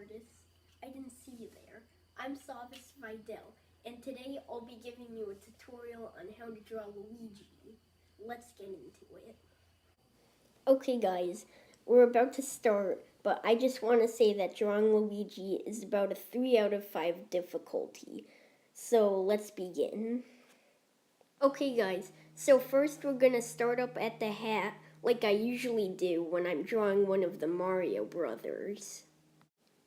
notice. I didn't see you there. I'm Savis Vidal, and today I'll be giving you a tutorial on how to draw Luigi. Let's get into it. Okay guys, we're about to start, but I just want to say that drawing Luigi is about a 3 out of 5 difficulty. So let's begin. Okay guys, so first we're gonna start up at the hat like I usually do when I'm drawing one of the Mario Brothers.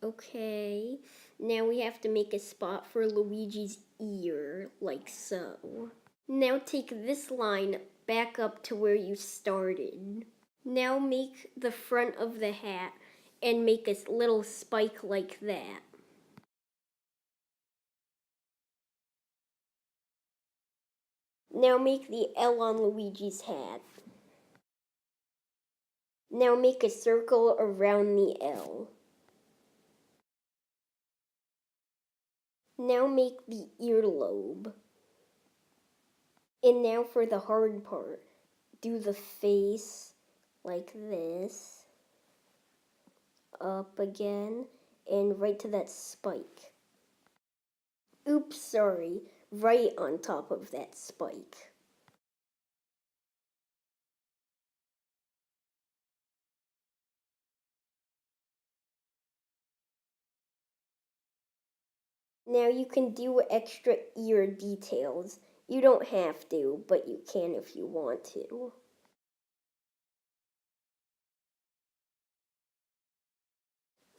Okay, now we have to make a spot for Luigi's ear, like so. Now take this line back up to where you started. Now make the front of the hat and make a little spike like that. Now make the L on Luigi's hat. Now make a circle around the L. Now make the earlobe. And now for the hard part. Do the face like this. Up again. And right to that spike. Oops, sorry. Right on top of that spike. Now you can do extra ear details. You don't have to, but you can if you want to.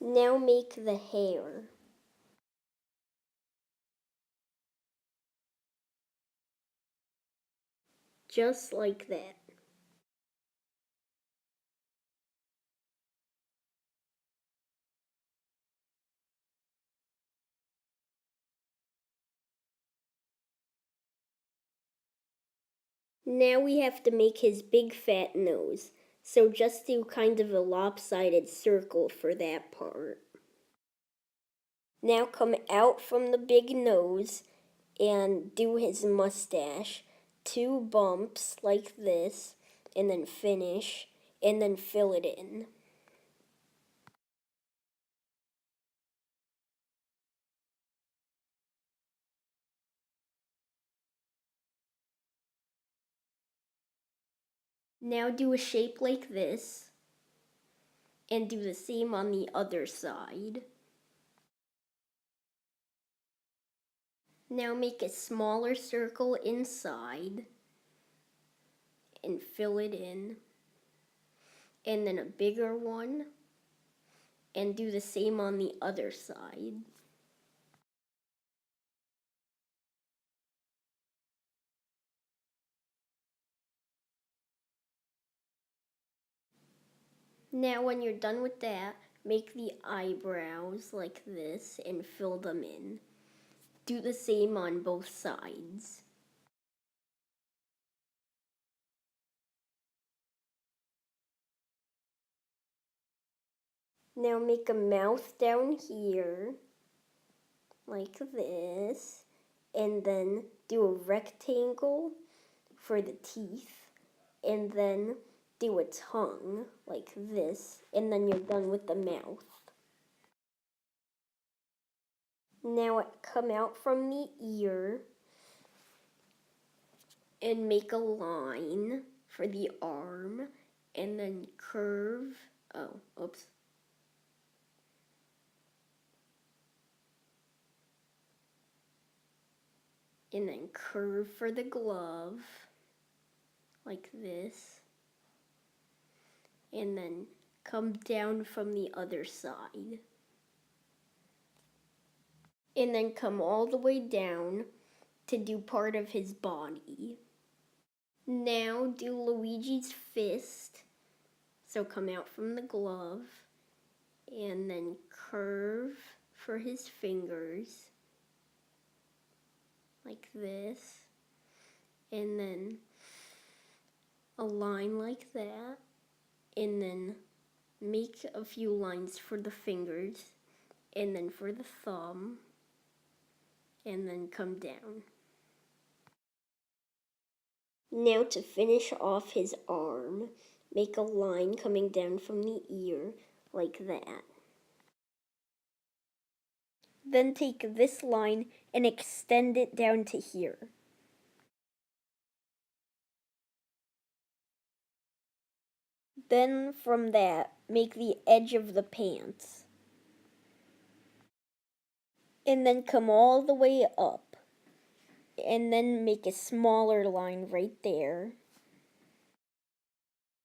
Now make the hair. Just like that. Now we have to make his big fat nose, so just do kind of a lopsided circle for that part. Now come out from the big nose and do his mustache, 2 bumps like this, and then finish, and then fill it in. Now do a shape like this, and do the same on the other side. Now make a smaller circle inside, and fill it in, and then a bigger one, and do the same on the other side. Now when you're done with that, make the eyebrows like this and fill them in. Do the same on both sides. Now make a mouth down here, like this, and then do a rectangle for the teeth, and then do a tongue like this, and then you're done with the mouth. Now come out from the ear and make a line for the arm, and then curve, and then curve for the glove, like this, and then come down from the other side. And then come all the way down to do part of his body. Now do Luigi's fist. So come out from the glove and then curve for his fingers like this, and then a line like that, and then make a few lines for the fingers, and then for the thumb, and then come down. Now to finish off his arm, make a line coming down from the ear like that. Then take this line and extend it down to here. Then from that, make the edge of the pants. And then come all the way up. And then make a smaller line right there.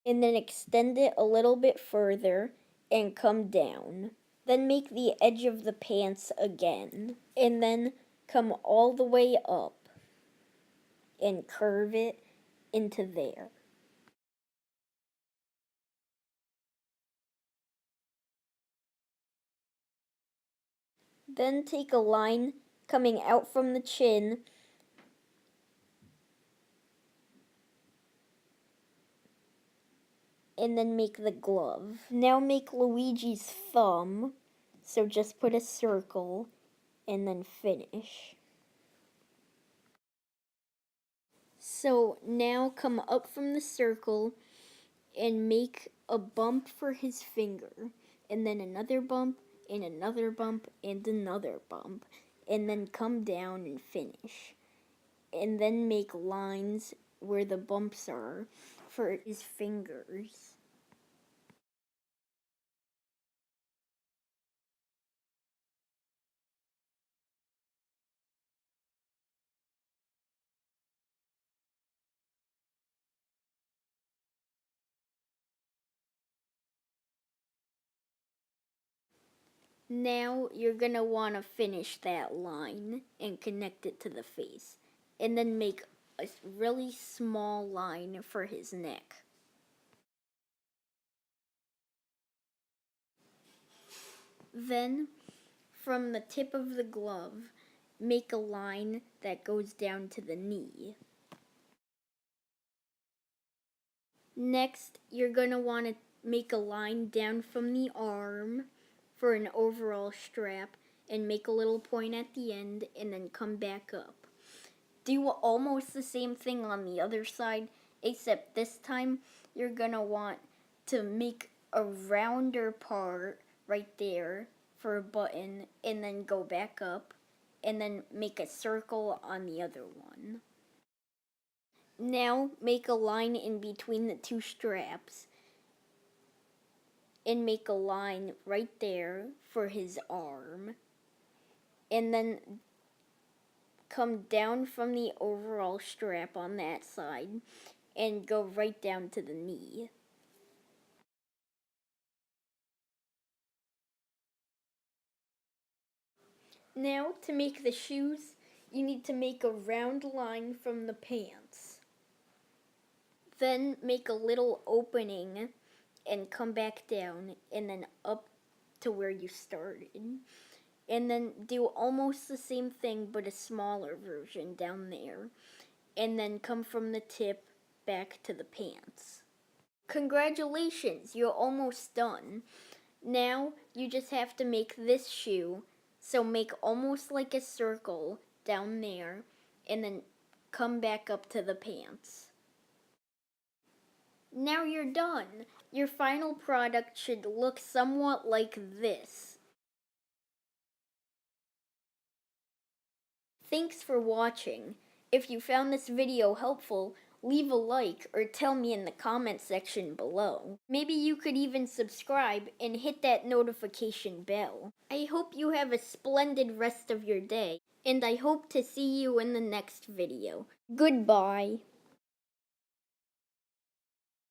And then extend it a little bit further and come down. Then make the edge of the pants again. And then come all the way up and curve it into there. Then take a line coming out from the chin and then make the glove. Now make Luigi's thumb, so just put a circle and then finish. So now come up from the circle and make a bump for his finger, and then another bump, and another bump, and another bump, and then come down and finish. And then make lines where the bumps are for his fingers. Now you're gonna want to finish that line and connect it to the face, and then make a really small line for his neck. Then from the tip of the glove, make a line that goes down to the knee. Next, you're gonna want to make a line down from the arm for an overall strap and make a little point at the end and then come back up. Do almost the same thing on the other side, except this time you're gonna want to make a rounder part right there for a button and then go back up and then make a circle on the other one. Now make a line in between the two straps and make a line right there for his arm. And then come down from the overall strap on that side and go right down to the knee. Now to make the shoes, you need to make a round line from the pants. Then make a little opening and come back down and then up to where you started. And then do almost the same thing but a smaller version down there. And then come from the tip back to the pants. Congratulations, you're almost done. Now you just have to make this shoe, so make almost like a circle down there and then come back up to the pants. Now you're done. Your final product should look somewhat like this. Thanks for watching. If you found this video helpful, leave a like or tell me in the comment section below. Maybe you could even subscribe and hit that notification bell. I hope you have a splendid rest of your day, and I hope to see you in the next video. Goodbye.